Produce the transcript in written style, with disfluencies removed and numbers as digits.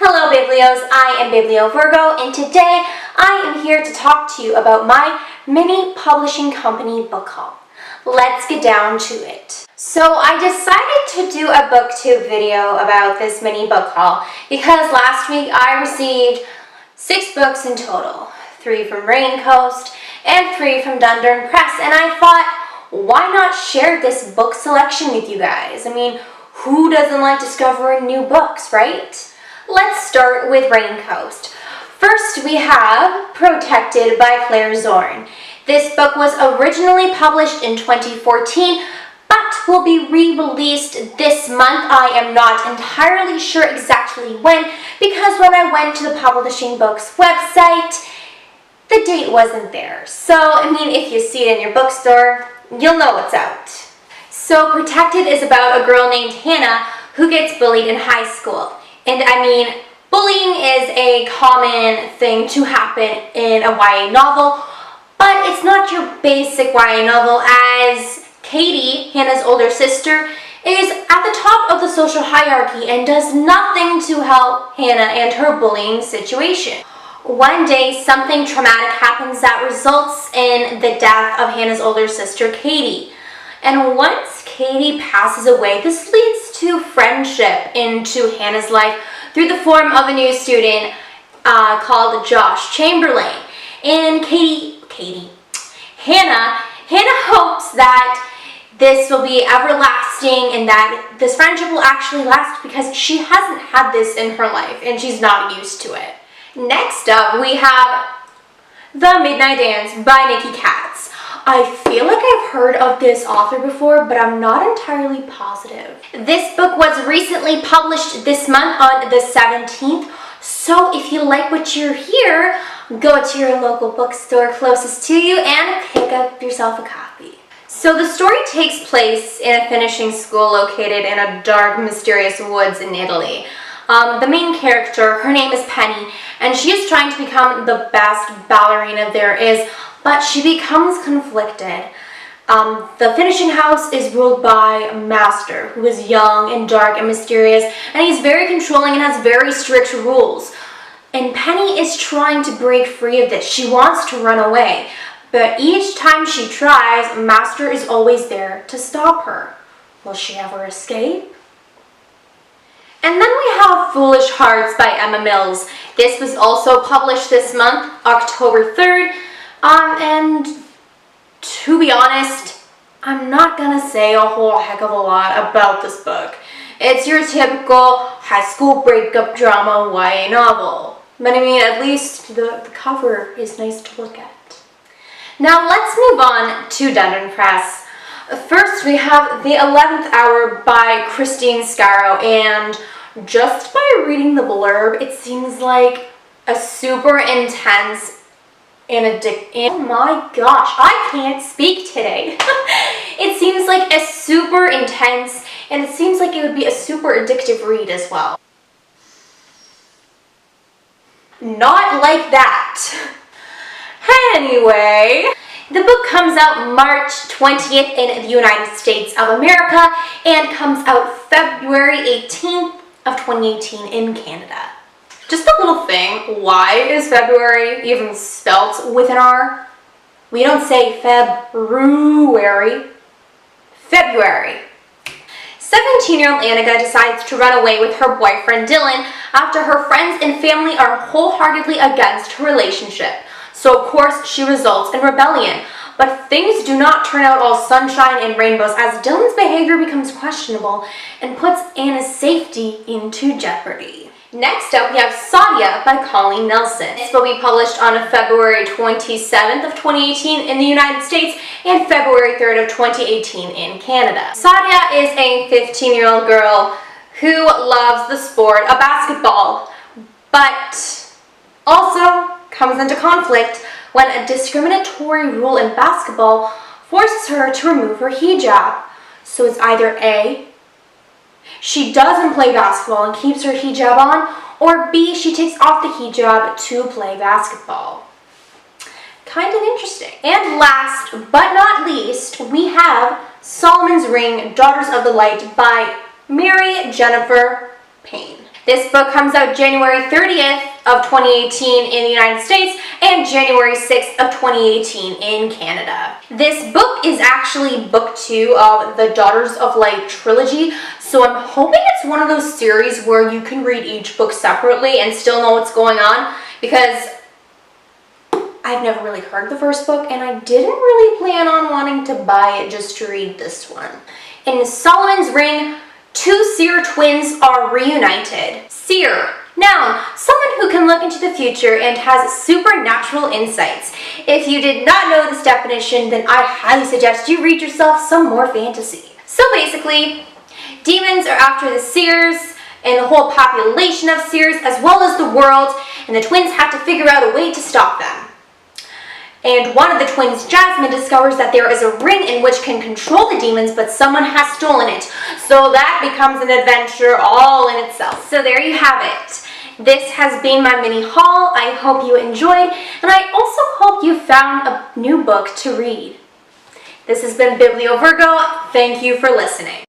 Hello Biblios, I am Biblio Virgo, and today I am here to talk to you about my mini publishing company book haul. Let's get down to it. So I decided to do a booktube video about this mini book haul because last week I received 6 books in total, 3 from Raincoast and 3 from Dundurn Press, and I thought, why not share this book selection with you guys? I mean, who doesn't like discovering new books, right? Let's start with Raincoast. First, we have Protected by Claire Zorn. This book was originally published in 2014, but will be re-released this month. I am not entirely sure exactly when, because when I went to the Publishing Books website, the date wasn't there. So, I mean, if you see it in your bookstore, you'll know it's out. So, Protected is about a girl named Hannah who gets bullied in high school. And I mean, bullying is a common thing to happen in a YA novel, but it's not your basic YA novel, as Katie, Hannah's older sister, is at the top of the social hierarchy and does nothing to help Hannah and her bullying situation. One day, something traumatic happens that results in the death of Hannah's older sister, Katie. And once Katie passes away, this leads to friendship into Hannah's life through the form of a new student called Josh Chamberlain. And Hannah hopes that this will be everlasting and that this friendship will actually last because she hasn't had this in her life and she's not used to it. Next up, we have The Midnight Dance by Nikki Katz. I feel like I've heard of this author before, but I'm not entirely positive. This book was recently published this month on the 17th, so if you like what you hear, go to your local bookstore closest to you and pick up yourself a copy. So the story takes place in a finishing school located in a dark, mysterious woods in Italy. The main character, her name is Penny, and she is trying to become the best ballerina there is, but she becomes conflicted. The finishing house is ruled by Master, who is young and dark and mysterious, and he's very controlling and has very strict rules. And Penny is trying to break free of this. She wants to run away, but each time she tries, Master is always there to stop her. Will she ever escape? And then we have Foolish Hearts by Emma Mills. This was also published this month, October 3rd. And to be honest, I'm not gonna say a whole heck of a lot about this book. It's your typical high school breakup drama YA novel. But I mean, at least the cover is nice to look at. Now let's move on to Dundurn Press. First, we have The 11th Hour by Christine Scarrow, and just by reading the blurb, it seems like a super intense and oh my gosh, I can't speak today. It seems like a super intense, and it seems like it would be a super addictive read as well. Not like that. Anyway, the book comes out March 20th in the United States of America and comes out February 18th of 2018 in Canada. Just a little thing, why is February even spelt with an R? We don't say February. February. 17-year-old Annika decides to run away with her boyfriend Dylan after her friends and family are wholeheartedly against her relationship. So of course she results in rebellion. But things do not turn out all sunshine and rainbows as Dylan's behavior becomes questionable and puts Anna's safety into jeopardy. Next up, we have Sadia by Colleen Nelson. This will be published on February 27th of 2018 in the United States and February 3rd of 2018 in Canada. Sadia is a 15-year-old girl who loves the sport of basketball, but also comes into conflict when a discriminatory rule in basketball forces her to remove her hijab. So it's either A, she doesn't play basketball and keeps her hijab on, or B, she takes off the hijab to play basketball. Kind of interesting. And last but not least, we have Solomon's Ring, Daughters of the Light by Mary Jennifer Payne. This book comes out January 30th of 2018 in the United States and January 6th of 2018 in Canada. This book is actually book 2 of the Daughters of Light trilogy, so I'm hoping it's one of those series where you can read each book separately and still know what's going on, because I've never really heard the first book and I didn't really plan on wanting to buy it just to read this one. In Solomon's Ring, 2 seer twins are reunited. Seer, noun, someone who can look into the future and has supernatural insights. If you did not know this definition, then I highly suggest you read yourself some more fantasy. So basically, demons are after the seers and the whole population of seers as well as the world, and the twins have to figure out a way to stop them. And one of the twins, Jasmine, discovers that there is a ring in which can control the demons, but someone has stolen it. So that becomes an adventure all in itself. So there you have it. This has been my mini haul. I hope you enjoyed, and I also hope you found a new book to read. This has been Biblio Virgo. Thank you for listening.